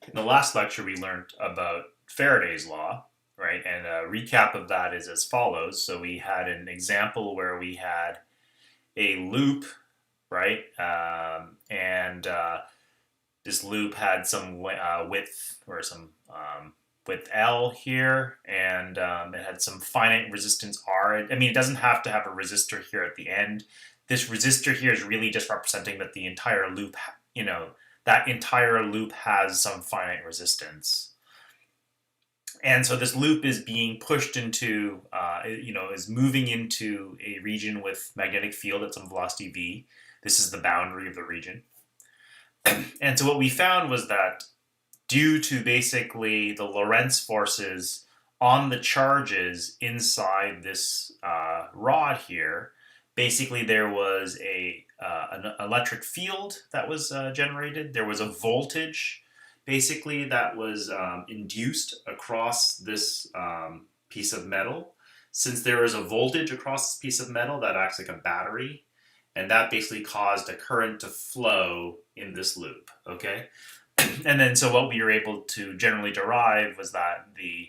In the last lecture, we learned about Faraday's law, right? And a recap of that is as follows. So we had an example where we had a loop, right? And this loop had some width or some width L here, and it had some finite resistance R. I mean, it doesn't have to have a resistor here at the end. This resistor here is really just representing that the entire loop, that entire loop has some finite resistance. And so this loop is being pushed into, is moving into a region with magnetic field at some velocity v. This is the boundary of the region. And so what we found was that due to basically the Lorentz forces on the charges inside this rod here, basically there was an electric field that was generated. There was a voltage basically that was induced across this piece of metal. Since there is a voltage across this piece of metal that acts like a battery, and that basically caused a current to flow in this loop, okay? And then so what we were able to generally derive was that the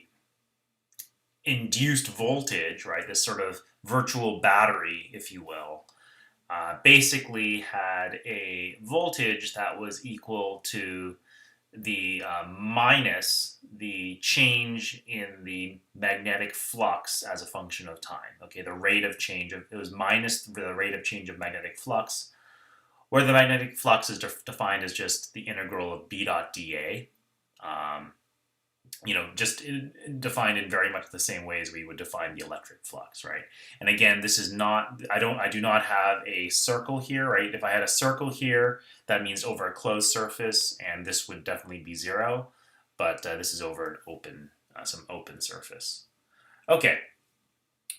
induced voltage, right, this sort of virtual battery, if you will, basically had a voltage that was equal to the minus the change in the magnetic flux as a function of time. Okay, the rate of change it was minus the rate of change of magnetic flux, where the magnetic flux is defined as just the integral of b dot da. Just defined in very much the same way as we would define the electric flux, right? And again, this is not, I do not have a circle here, right? If I had a circle here, that means over a closed surface, and this would definitely be 0, but this is over an open, some open surface. Okay,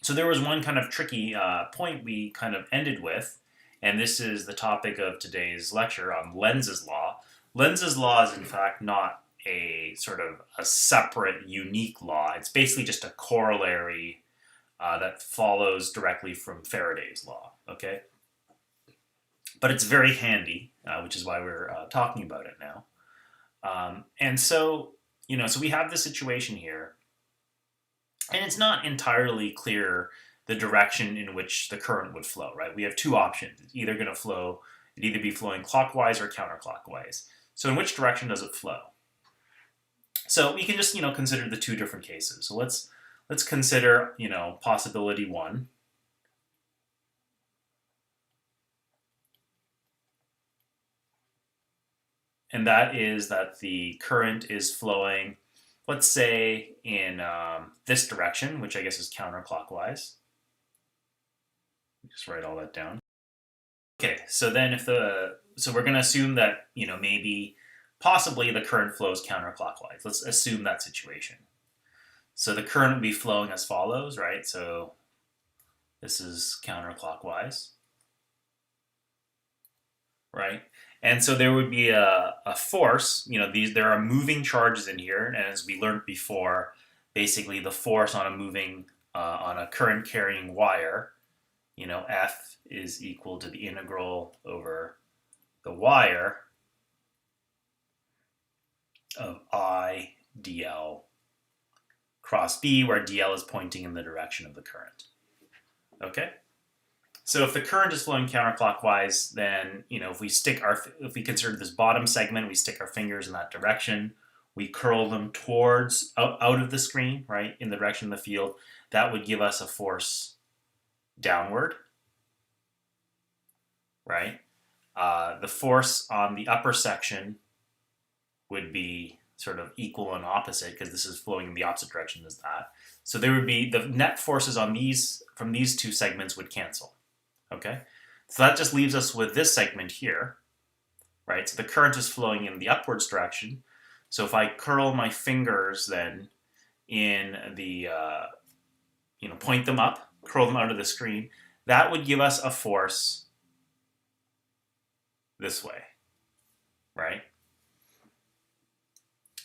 so there was one kind of tricky point we kind of ended with, and this is the topic of today's lecture on Lenz's law. Lenz's law is in fact not a sort of a separate, unique law. It's basically just a corollary that follows directly from Faraday's law, okay? But it's very handy, which is why we're talking about it now. And so, so we have this situation here, and it's not entirely clear the direction in which the current would flow, right? We have two options. It's either going to flow, it'd either be flowing clockwise or counterclockwise. So in which direction does it flow? So we can just, consider the two different cases. So let's consider, possibility 1. And that is that the current is flowing, let's say, in this direction, which I guess is counterclockwise. Just write all that down. Okay, so then so we're going to assume that, maybe possibly the current flows counterclockwise. Let's assume that situation. So the current would be flowing as follows, right? So this is counterclockwise, right? And so there would be a force, there are moving charges in here, and as we learned before, basically the force on a current carrying wire, F is equal to the integral over the wire of I dl cross B, where dl is pointing in the direction of the current. Okay? So if the current is flowing counterclockwise, then, if we consider this bottom segment, we stick our fingers in that direction, we curl them towards, out of the screen, right, in the direction of the field, that would give us a force downward, right? The force on the upper section would be sort of equal and opposite, because this is flowing in the opposite direction as that. So there would be, the net forces on from these two segments would cancel, okay? So that just leaves us with this segment here, right? So the current is flowing in the upwards direction. So if I curl my fingers then in the, point them up, curl them out of the screen, that would give us a force this way, right?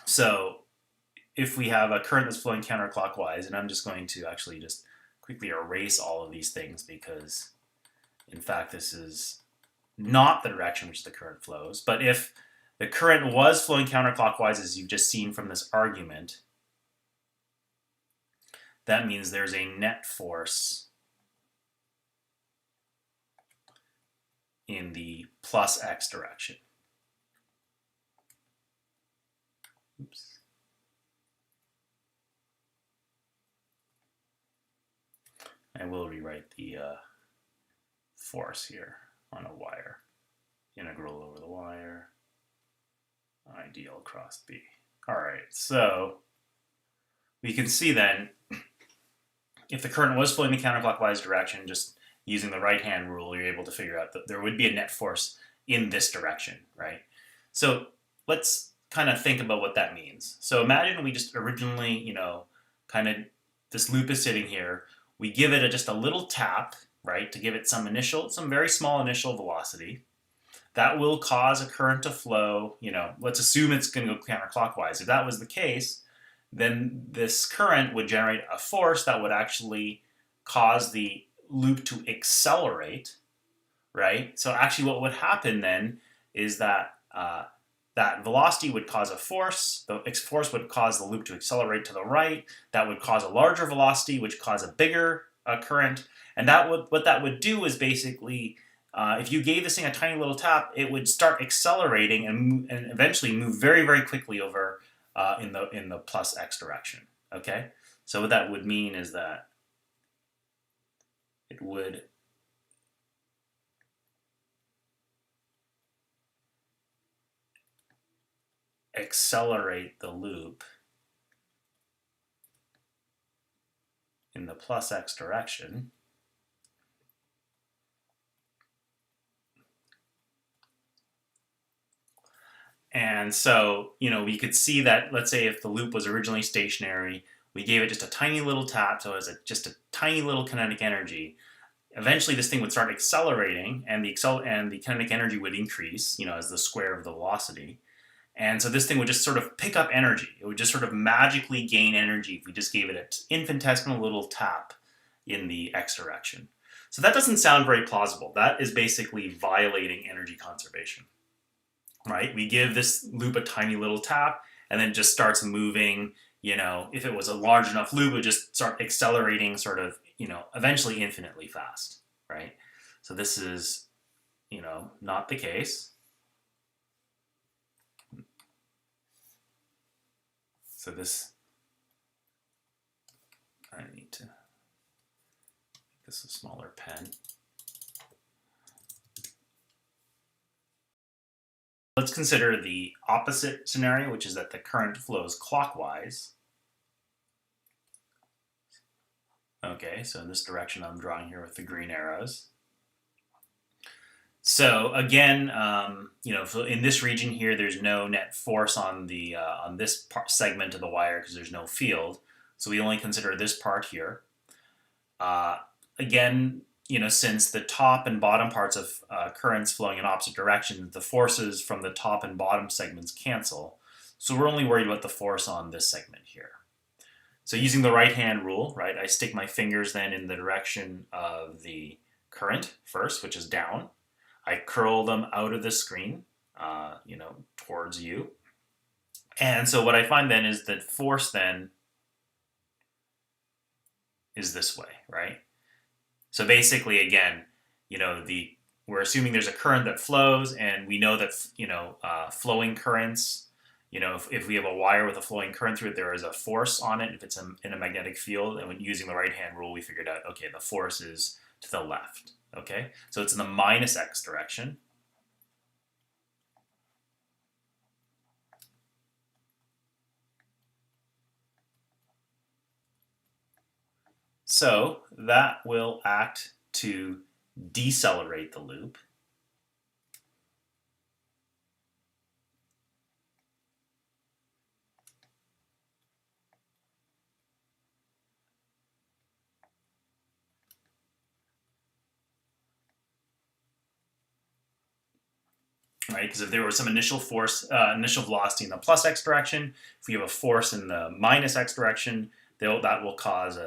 So if we have a current that's flowing counterclockwise, and I'm just going to actually just quickly erase all of these things because, in fact, this is not the direction which the current flows. But if the current was flowing counterclockwise, as you've just seen from this argument, that means there's a net force in the plus x direction. Oops. I will rewrite the force here on a wire. Integral over the wire, IDL across B. All right, so we can see then, if the current was flowing in the counterclockwise direction, just using the right-hand rule, you're able to figure out that there would be a net force in this direction, right? So let's kind of think about what that means. So imagine we just originally, kind of this loop is sitting here. We give it just a little tap, right, to give it some very small initial velocity. That will cause a current to flow, let's assume it's going to go counterclockwise. If that was the case, then this current would generate a force that would actually cause the loop to accelerate, right? So actually what would happen then is that that velocity would cause a force. The force would cause the loop to accelerate to the right. That would cause a larger velocity, which cause a bigger current. And what that would do is basically, if you gave this thing a tiny little tap, it would start accelerating and eventually move very, very quickly over in the plus x direction. Okay, so what that would mean is that it would accelerate the loop in the plus x direction. And so, we could see that, let's say if the loop was originally stationary, we gave it just a tiny little tap, so it was just a tiny little kinetic energy. Eventually this thing would start accelerating, and the kinetic energy would increase, as the square of the velocity. And so this thing would just sort of pick up energy. It would just sort of magically gain energy if we just gave it an infinitesimal little tap in the x direction. So that doesn't sound very plausible. That is basically violating energy conservation, right? We give this loop a tiny little tap, and then it just starts moving. If it was a large enough loop, it would just start accelerating sort of, eventually infinitely fast, right? So this is, not the case. So I need to make this a smaller pen. Let's consider the opposite scenario, which is that the current flows clockwise. Okay, so in this direction I'm drawing here with the green arrows. So again, in this region here, there's no net force on this segment of the wire because there's no field. So we only consider this part here. Again, since the top and bottom parts of currents flowing in opposite directions, the forces from the top and bottom segments cancel. So we're only worried about the force on this segment here. So using the right-hand rule, right, I stick my fingers then in the direction of the current first, which is down. I curl them out of the screen, towards you. And so what I find then is that force then is this way, right? So basically, again, we're assuming there's a current that flows, and we know that, flowing currents, if we have a wire with a flowing current through it, there is a force on it if it's in a magnetic field. And when using the right-hand rule, we figured out, okay, the force is to the left. Okay, so it's in the minus x direction. So that will act to decelerate the loop. Right, because if there was some initial force, initial velocity in the plus x direction, if we have a force in the minus x direction, that will cause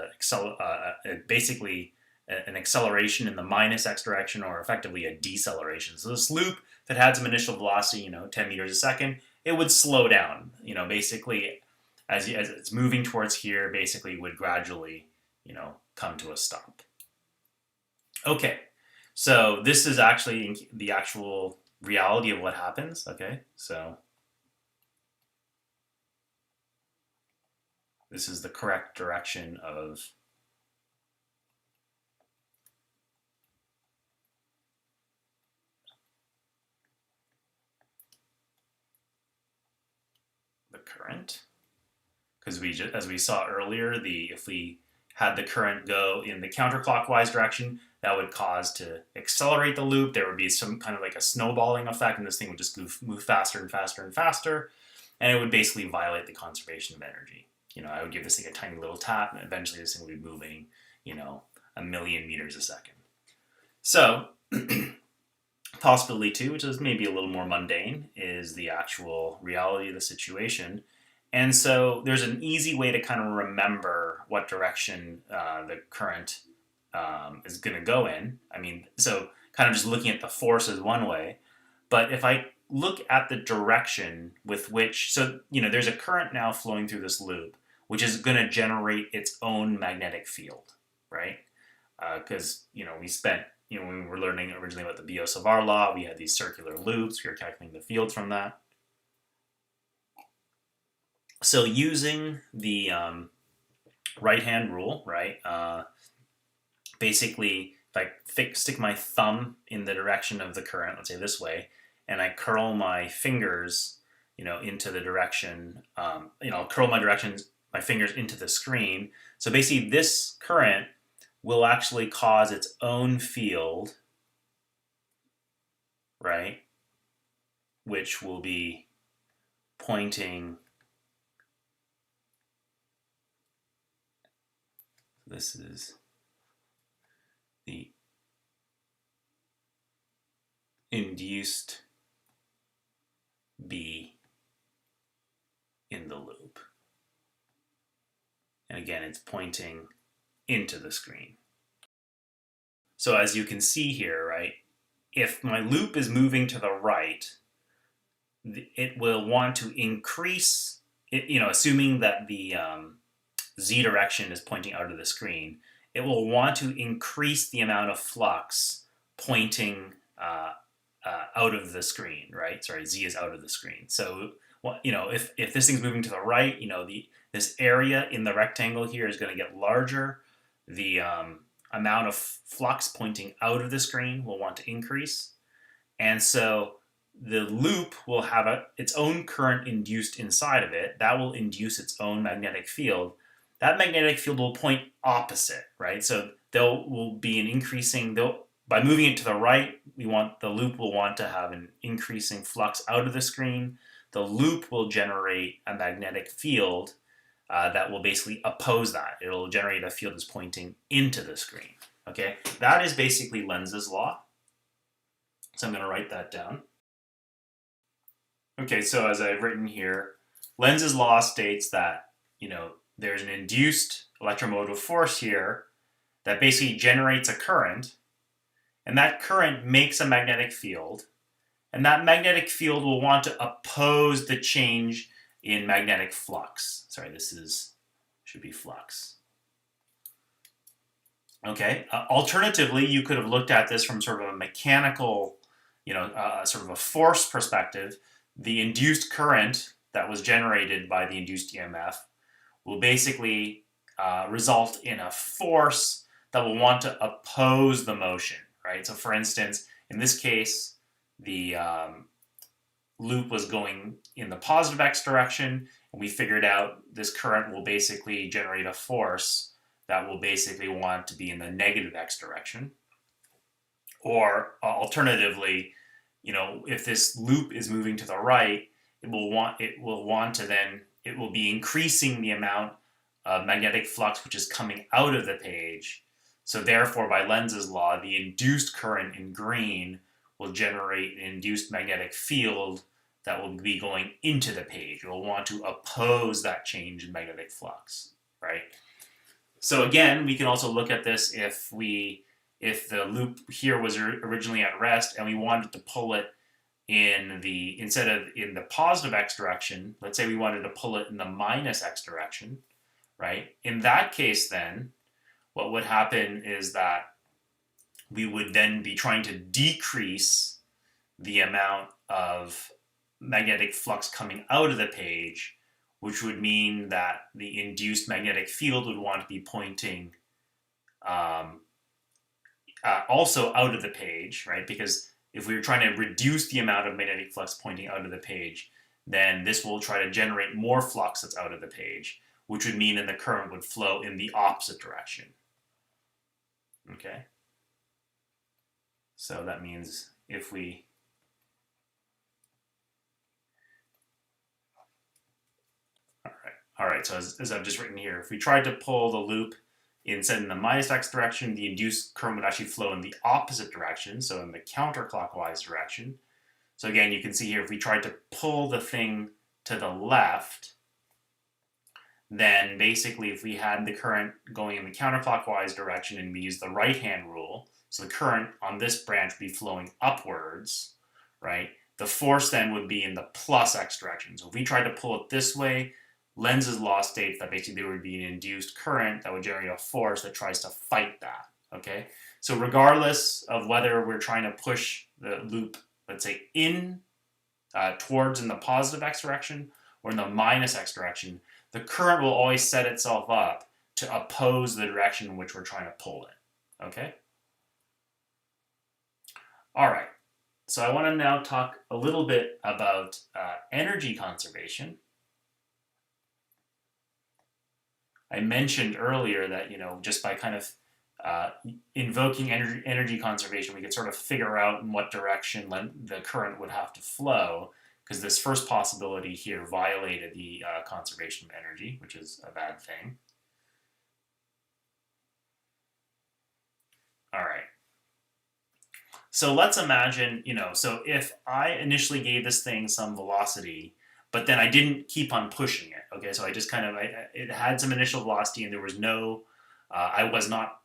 basically an acceleration in the minus x direction, or effectively a deceleration. So this loop if it had some initial velocity, 10 meters a second, it would slow down. Basically, as it's moving towards here, basically would gradually, come to a stop. Okay, so this is actually the actual reality of what happens. Okay, so this is the correct direction of the current. Because as we saw earlier, if we had the current go in the counterclockwise direction, that would cause to accelerate the loop. There would be some kind of like a snowballing effect, and this thing would just move faster and faster and faster, and it would basically violate the conservation of energy. I would give this thing a tiny little tap, and eventually this thing would be moving, 1,000,000 meters a second. So, possibility 2, which is maybe a little more mundane, is the actual reality of the situation. And so there's an easy way to kind of remember what direction the current is going to go in. So kind of just looking at the force is one way. But if I look at the direction with which, there's a current now flowing through this loop, which is going to generate its own magnetic field, right? Because, we spent, when we were learning originally about the Biot-Savart law, we had these circular loops. We were calculating the field from that. So using the right-hand rule, right, basically, if I stick my thumb in the direction of the current, let's say this way, and I curl my fingers, into the direction, curl my fingers into the screen. So basically, this current will actually cause its own field, right, which will be pointing. This is the induced B in the loop. And again, it's pointing into the screen. So as you can see here, right, if my loop is moving to the right, it will want to increase, assuming that the Z direction is pointing out of the screen, it will want to increase the amount of flux pointing out of the screen, right? Sorry, Z is out of the screen. So, if this thing's moving to the right, this area in the rectangle here is going to get larger. The amount of flux pointing out of the screen will want to increase. And so the loop will have its own current induced inside of it. That will induce its own magnetic field. That magnetic field will point opposite, right? So there will be an increasing, by moving it to the right, the loop will want to have an increasing flux out of the screen. The loop will generate a magnetic field that will basically oppose that. It'll generate a field that's pointing into the screen, okay? That is basically Lenz's law. So I'm going to write that down. Okay, so as I've written here, Lenz's law states that, there's an induced electromotive force here that basically generates a current, and that current makes a magnetic field, and that magnetic field will want to oppose the change in magnetic flux. Sorry, should be flux. Okay, alternatively, you could have looked at this from sort of a mechanical, sort of a force perspective. The induced current that was generated by the induced EMF will basically result in a force that will want to oppose the motion, right? So for instance, in this case, the loop was going in the positive x direction, and we figured out this current will basically generate a force that will basically want to be in the negative x direction. Or alternatively, if this loop is moving to the right, it will be increasing the amount of magnetic flux which is coming out of the page. So therefore, by Lenz's law, the induced current in green will generate an induced magnetic field that will be going into the page. It will want to oppose that change in magnetic flux, right? So again, we can also look at this if the loop here was originally at rest and we wanted to pull it instead of in the positive x direction, let's say we wanted to pull it in the minus x direction, right? In that case, then what would happen is that we would then be trying to decrease the amount of magnetic flux coming out of the page, which would mean that the induced magnetic field would want to be pointing also out of the page, right? Because if we were trying to reduce the amount of magnetic flux pointing out of the page, then this will try to generate more flux that's out of the page, which would mean that the current would flow in the opposite direction. Okay? So that means if we all right, so as I've just written here, if we tried to pull the loop instead in the minus x direction, the induced current would actually flow in the opposite direction, so in the counterclockwise direction. So again, you can see here, if we tried to pull the thing to the left, then basically if we had the current going in the counterclockwise direction and we use the right-hand rule, so the current on this branch would be flowing upwards, right? The force then would be in the plus x direction. So if we tried to pull it this way, Lenz's law states that basically there would be an induced current that would generate a force that tries to fight that, okay? So regardless of whether we're trying to push the loop, let's say, towards in the positive x direction or in the minus x direction, the current will always set itself up to oppose the direction in which we're trying to pull it, okay? All right, so I want to now talk a little bit about energy conservation. I mentioned earlier that, just by kind of invoking energy conservation, we could sort of figure out in what direction the current would have to flow, because this first possibility here violated the conservation of energy, which is a bad thing. All right. So let's imagine, so if I initially gave this thing some velocity, but then I didn't keep on pushing it, okay? So I just kind of, it had some initial velocity and there was no, I was not,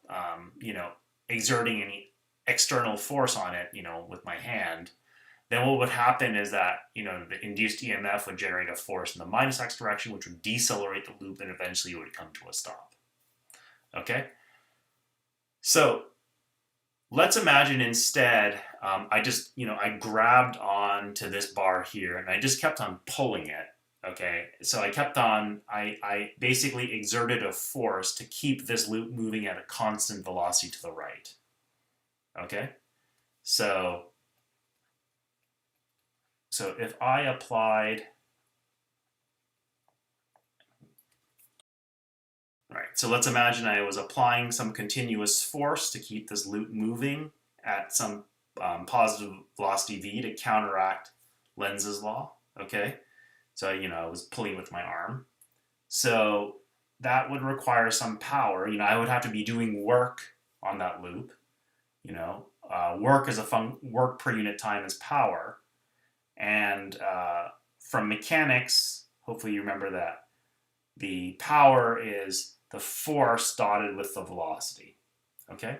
exerting any external force on it, with my hand. Then what would happen is that, the induced EMF would generate a force in the minus x direction, which would decelerate the loop and eventually it would come to a stop, okay? So let's imagine instead, I grabbed on to this bar here and I just kept on pulling it, okay? So I basically exerted a force to keep this loop moving at a constant velocity to the right, okay? So if I applied, right, so let's imagine I was applying some continuous force to keep this loop moving at some positive velocity v to counteract Lenz's law, okay? So, I was pulling with my arm. So that would require some power. I would have to be doing work on that loop. Work per unit time is power. And from mechanics, hopefully you remember that the power is the force dotted with the velocity, okay?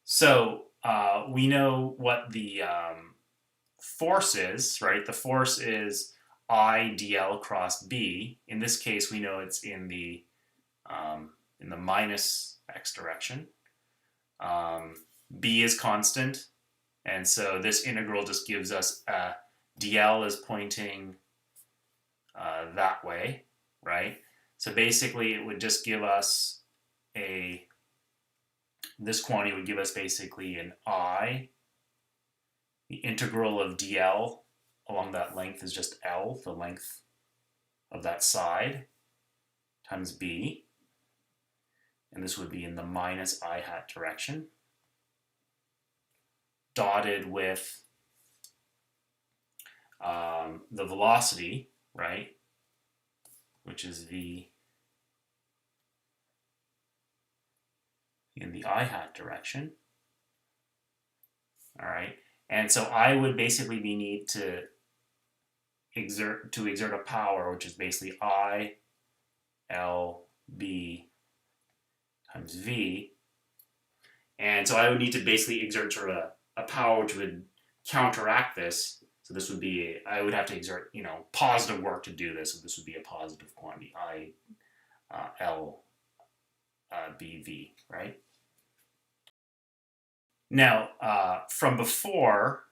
So we know what the force is, right? The force is I dl cross b. In this case, we know it's in the minus x direction. B is constant, and so this integral just gives us dl is pointing that way, right? So basically, it would just give us this quantity would give us basically an I. The integral of dl along that length is just L, the length of that side, times B. And this would be in the minus I hat direction, dotted with the velocity, right, which is V in the I hat direction. All right, and so I would basically need to exert a power, which is basically I L B times V, and so I would need to basically exert sort of a power which would counteract this. So this would be, I would have to exert, positive work to do this. So this would be a positive quantity, I, L, B, V, right? Now, from before,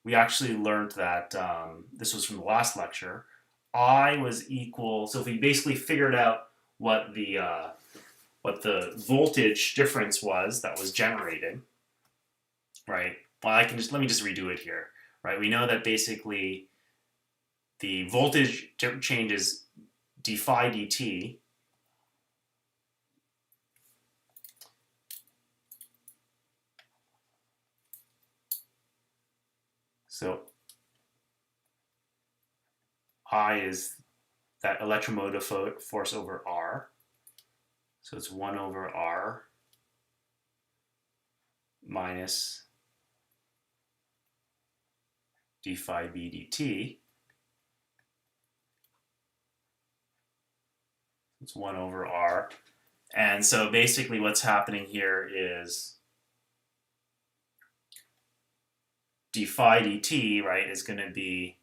we actually learned that this was from the last lecture. I was equal. So if we basically figured out what the voltage difference was that was generated, right? Well, let me just redo it here, right? We know that basically the voltage change is d phi dt. So I is that electromotive force over R. So it's 1 over R minus d phi b dt. It's 1 over R. And so basically what's happening here is d phi dt, right, is going to be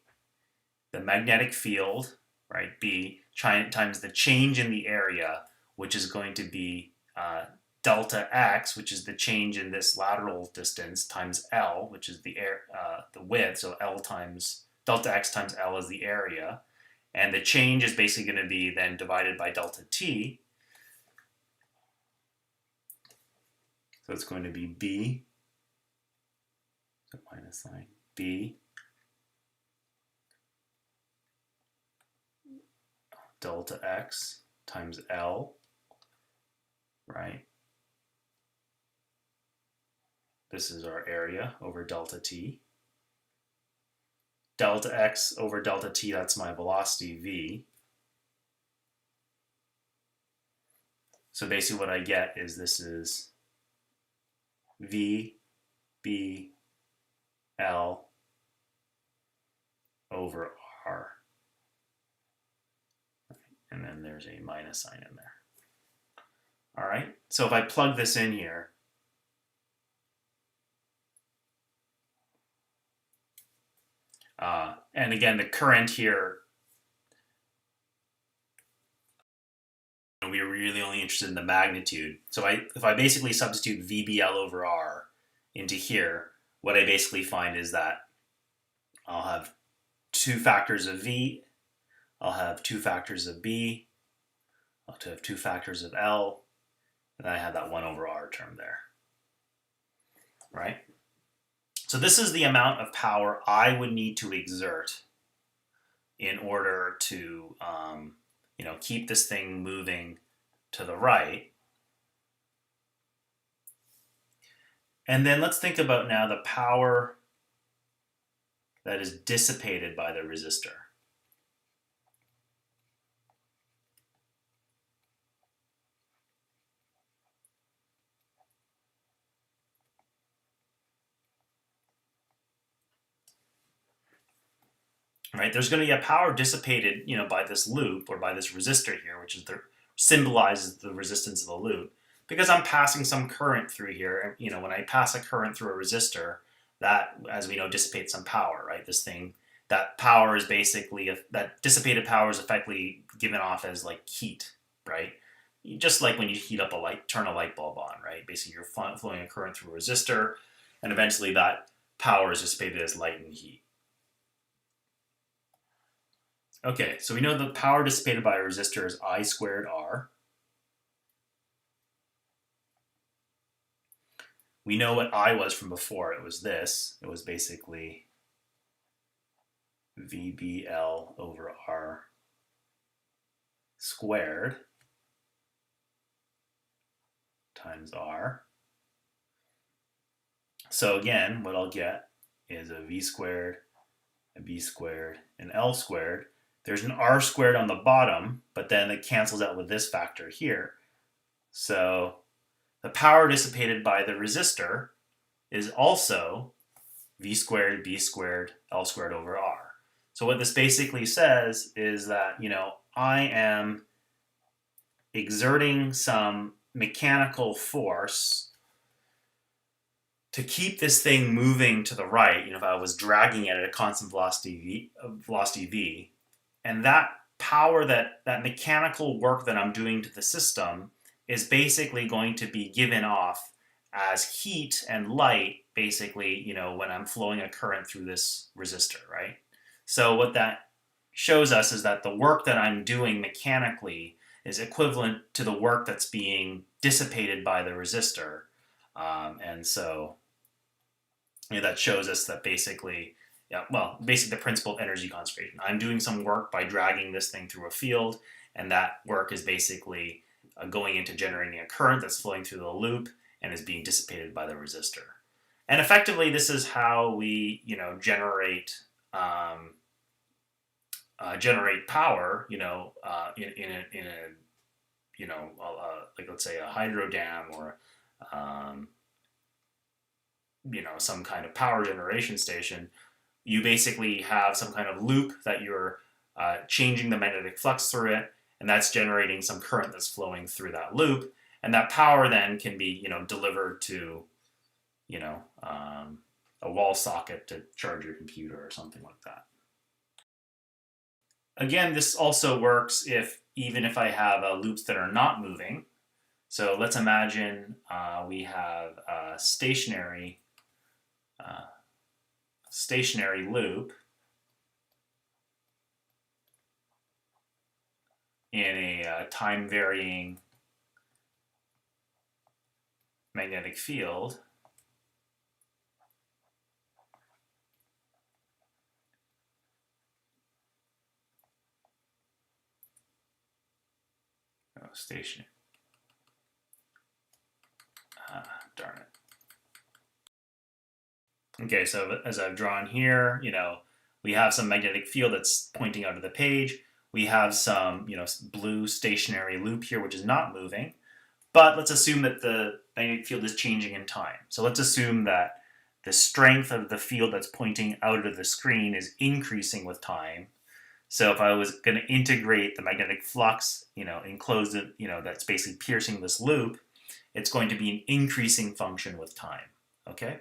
the magnetic field, right, B, times the change in the area, which is going to be delta x, which is the change in this lateral distance, times L, which is the width, so L times delta x times L is the area, and the change is basically going to be then divided by delta t. So it's going to be B, so minus sign, B delta x times L, right? This is our area over delta t. Delta x over delta t, that's my velocity v. So basically what I get is this is v b L over R. And then there's a minus sign in there. All right, so if I plug this in here, and again, the current here, we were really only interested in the magnitude. So if I basically substitute VBL over R into here, what I basically find is that I'll have 2 factors of V, I'll have 2 factors of B, I'll have 2 factors of L, and then I have that 1 over R term there, right? So this is the amount of power I would need to exert in order to keep this thing moving to the right. And then let's think about now the power that is dissipated by the resistor. Right, there's going to be a power dissipated, by this loop or by this resistor here, which is symbolizes the resistance of the loop, because I'm passing some current through here. And when I pass a current through a resistor, that, as we know, dissipates some power. Right, this thing, that power is basically that dissipated power is effectively given off as like heat. Right, just like when you heat up turn a light bulb on. Right, basically you're flowing a current through a resistor, and eventually that power is dissipated as light and heat. Okay, so we know the power dissipated by a resistor is I squared R. We know what I was from before. It was this. It was basically VBL over R squared times R. So again, what I'll get is a V squared, a B squared, an L squared. There's an R squared on the bottom, but then it cancels out with this factor here. So the power dissipated by the resistor is also V squared, B squared, L squared over R. So what this basically says is that, I am exerting some mechanical force to keep this thing moving to the right, if I was dragging it at a constant velocity v, and that power, that mechanical work that I'm doing to the system is basically going to be given off as heat and light, basically, when I'm flowing a current through this resistor, right? So what that shows us is that the work that I'm doing mechanically is equivalent to the work that's being dissipated by the resistor. And so that shows us that basically, basically the principle of energy conservation. I'm doing some work by dragging this thing through a field, and that work is basically going into generating a current that's flowing through the loop and is being dissipated by the resistor. And effectively, this is how we, generate power, in a like, let's say, a hydro dam, or some kind of power generation station. You basically have some kind of loop that you're changing the magnetic flux through it, and that's generating some current that's flowing through that loop, and that power then can be delivered to a wall socket to charge your computer or something like that. Again, this also works even if I have loops that are not moving. So let's imagine we have a stationary loop in a time-varying magnetic field. Stationary. Darn it. Okay, so as I've drawn here, we have some magnetic field that's pointing out of the page. We have some, blue stationary loop here, which is not moving. But let's assume that the magnetic field is changing in time. So let's assume that the strength of the field that's pointing out of the screen is increasing with time. So if I was going to integrate the magnetic flux, enclosed it, that's basically piercing this loop, it's going to be an increasing function with time, okay?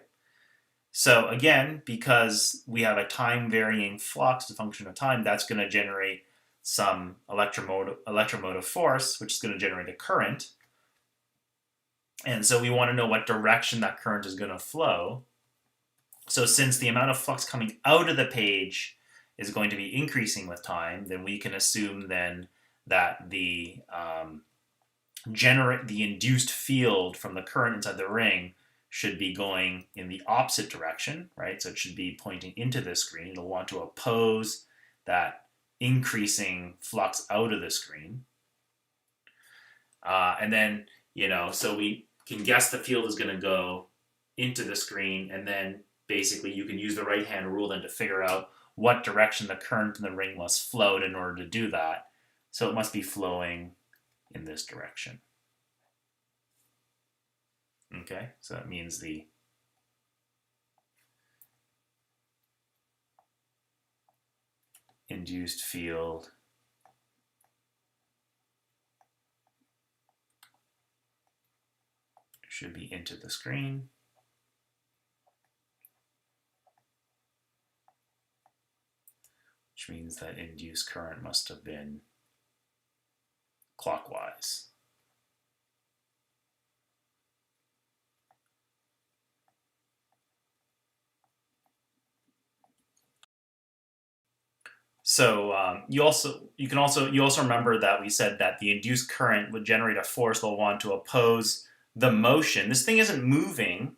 So again, because we have a time-varying flux, a function of time, that's going to generate some electromotive force, which is going to generate a current. And so we want to know what direction that current is going to flow. So since the amount of flux coming out of the page is going to be increasing with time, then we can assume then that the induced field from the current inside the ring should be going in the opposite direction, right? So it should be pointing into the screen. It'll want to oppose that increasing flux out of the screen. And then, so we can guess the field is going to go into the screen, and then basically you can use the right-hand rule then to figure out what direction the current in the ring must flow in order to do that. So it must be flowing in this direction. Okay, so that means the induced field should be into the screen. Which means that induced current must have been clockwise. So you also remember that we said that the induced current would generate a force that will want to oppose the motion. This thing isn't moving,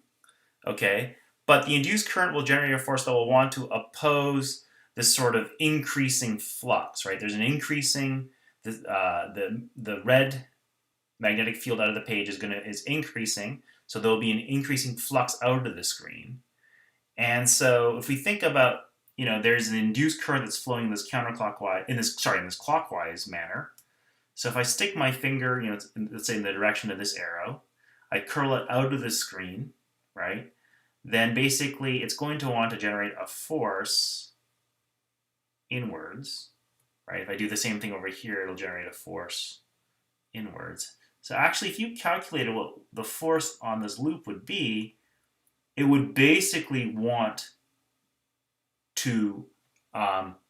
okay, but the induced current will generate a force that will want to oppose this sort of increasing flux, right? There's an increasing the red magnetic field out of the page is increasing, so there will be an increasing flux out of the screen. And so if we think about, there's an induced current that's flowing in this in this clockwise manner. So if I stick my finger, let's say in the direction of this arrow, I curl it out of the screen, right? Then basically it's going to want to generate a force inwards, right? If I do the same thing over here, it'll generate a force inwards. So actually, if you calculated what the force on this loop would be, it would basically want to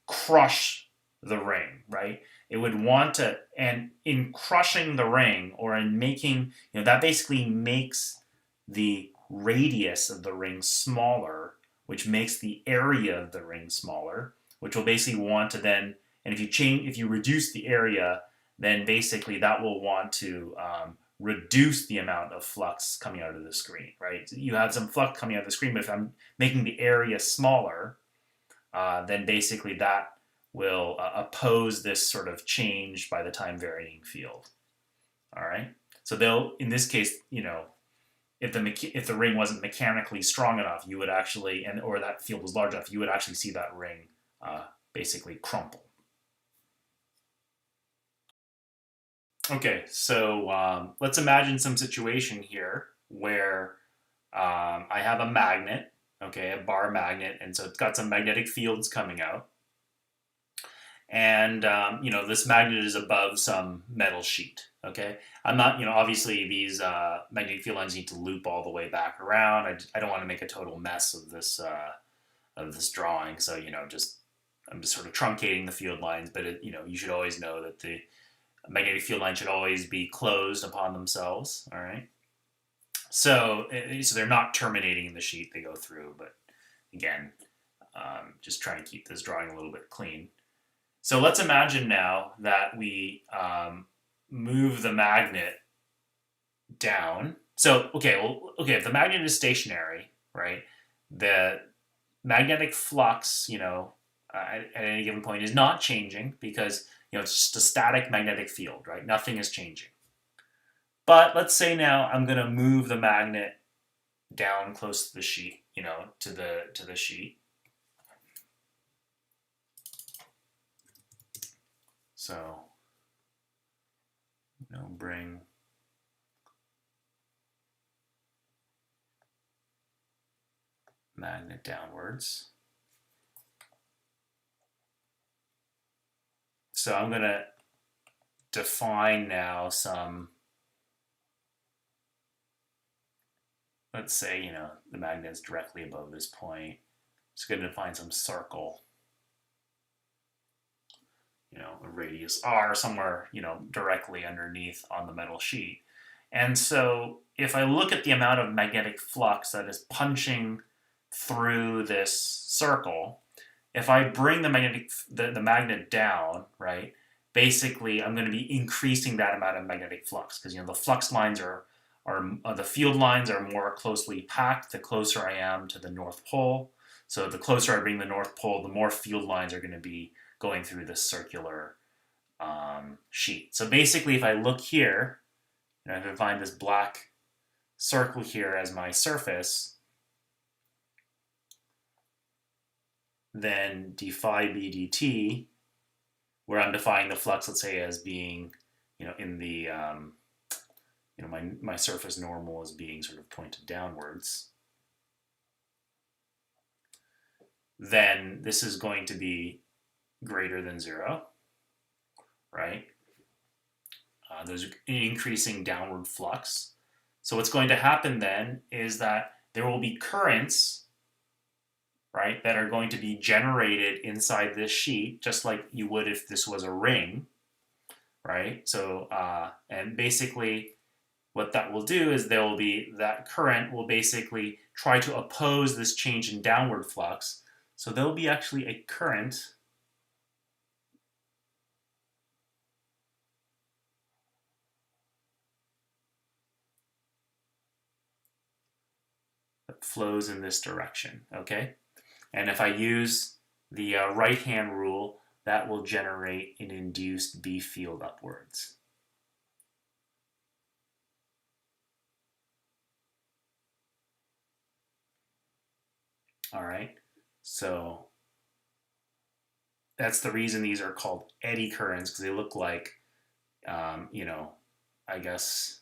crush the ring, right? It would want to, and in crushing the ring or in making, that basically makes the radius of the ring smaller, which makes the area of the ring smaller, which will basically want to then, and if you reduce the area, then basically that will want to reduce the amount of flux coming out of the screen, right? So you have some flux coming out of the screen, but if I'm making the area smaller, then basically that will oppose this sort of change by the time varying field. All right. So they'll, in this case, if the ring wasn't mechanically strong enough, you would actually, or that field was large enough, you would actually see that ring basically crumple. Okay, so let's imagine some situation here where I have a magnet, okay, a bar magnet, and so it's got some magnetic fields coming out. And, this magnet is above some metal sheet, okay? I'm not, obviously these magnetic field lines need to loop all the way back around. I don't want to make a total mess of this drawing, so, I'm just sort of truncating the field lines, but, you should always know that the magnetic field line should always be closed upon themselves, all right? So they're not terminating in the sheet, they go through, but again, just try and keep this drawing a little bit clean. So let's imagine now that we move the magnet down. So, if the magnet is stationary, right, the magnetic flux, at any given point is not changing because, it's just a static magnetic field, right? Nothing is changing. But let's say now I'm going to move the magnet down close to the sheet, to the sheet. So, bring magnet downwards. So I'm going to define now some, let's say, the magnet is directly above this point. It's going to define some circle, a radius r somewhere, directly underneath on the metal sheet. And so if I look at the amount of magnetic flux that is punching through this circle, if I bring the magnet down, right, basically I'm going to be increasing that amount of magnetic flux because, the flux lines are the field lines are more closely packed the closer I am to the North Pole. So the closer I bring the North Pole, the more field lines are going to be going through this circular sheet. So basically, if I look here, and I can find this black circle here as my surface, then d phi b dt, where I'm defining the flux, let's say, as being, in the, my surface normal as being sort of pointed downwards, then this is going to be greater than 0, right? There's an increasing downward flux. So what's going to happen then is that there will be currents, right, that are going to be generated inside this sheet, just like you would if this was a ring, right? So, and basically what that will do is that current will basically try to oppose this change in downward flux. So there'll be actually a current that flows in this direction, okay? And if I use the right-hand rule, that will generate an induced B field upwards. All right, so that's the reason these are called eddy currents, because they look like, I guess,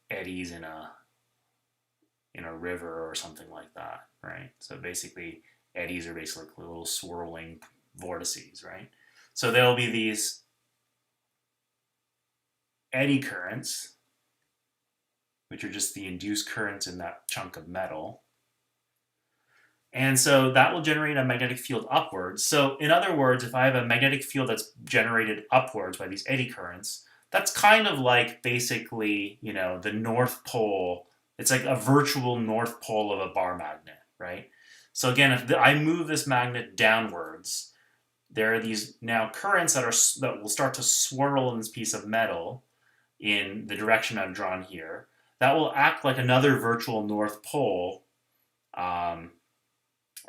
eddies in a river or something like that, right? So basically, eddies are basically little swirling vortices, right? So there will be these eddy currents, which are just the induced currents in that chunk of metal. And so that will generate a magnetic field upwards. So in other words, if I have a magnetic field that's generated upwards by these eddy currents, that's kind of like basically, the North Pole. It's like a virtual North Pole of a bar magnet, right? So again, if I move this magnet downwards, there are these now currents that will start to swirl in this piece of metal in the direction I've drawn here. That will act like another virtual North Pole.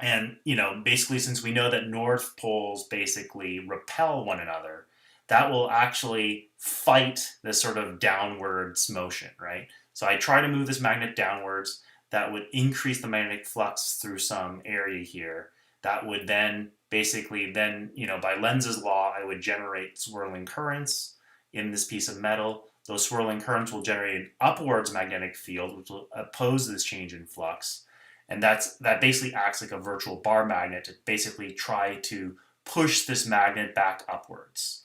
And, basically, since we know that north poles basically repel one another, that will actually fight this sort of downwards motion, right? So I try to move this magnet downwards. That would increase the magnetic flux through some area here. That would then basically, by Lenz's law, I would generate swirling currents in this piece of metal. Those swirling currents will generate an upwards magnetic field, which will oppose this change in flux. And that basically acts like a virtual bar magnet to basically try to push this magnet back upwards.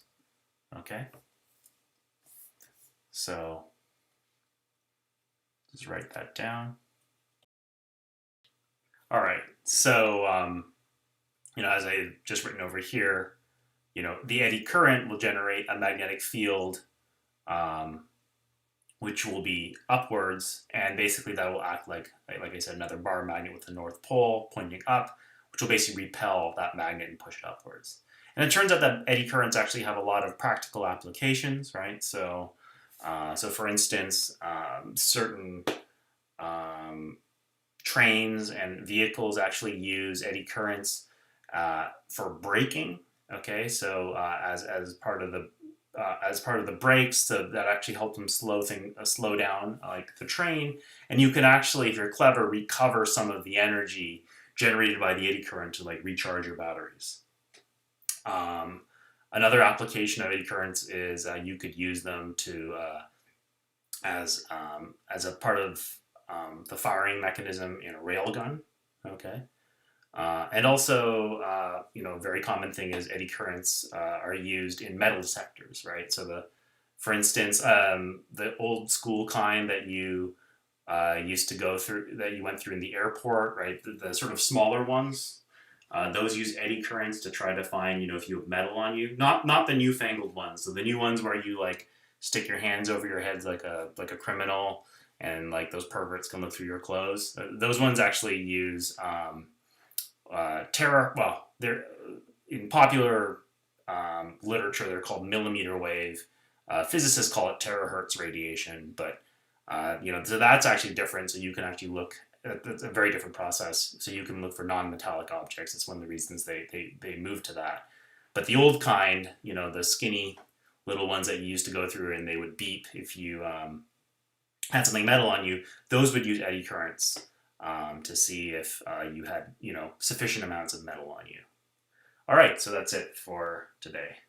Okay? So just write that down. All right. So, as I just written over here, the eddy current will generate a magnetic field which will be upwards, and basically that will act like I said, another bar magnet with the North Pole pointing up, which will basically repel that magnet and push it upwards. And it turns out that eddy currents actually have a lot of practical applications, right? So, for instance, certain trains and vehicles actually use eddy currents for braking. Okay, so as part of the brakes that actually help them slow down like the train, and you can actually, if you're clever, recover some of the energy generated by the eddy current to like recharge your batteries. Another application of eddy currents is you could use them to as a part of the firing mechanism in a railgun. Okay. And also, a very common thing is eddy currents are used in metal detectors, right? So for instance, the old school kind that you used to go through, that you went through in the airport, right? The sort of smaller ones, those use eddy currents to try to find, if you have metal on you. Not the newfangled ones. So the new ones where you like stick your hands over your heads like a criminal, and like those perverts can look through your clothes. Those ones actually use they're in popular literature, they're called millimeter wave. Physicists call it terahertz radiation, but so that's actually different. So you can actually look. It's a very different process. So you can look for non-metallic objects. It's one of the reasons they moved to that. But the old kind, the skinny little ones that you used to go through and they would beep if you had something metal on you, those would use eddy currents to see if you had, sufficient amounts of metal on you. All right, so that's it for today.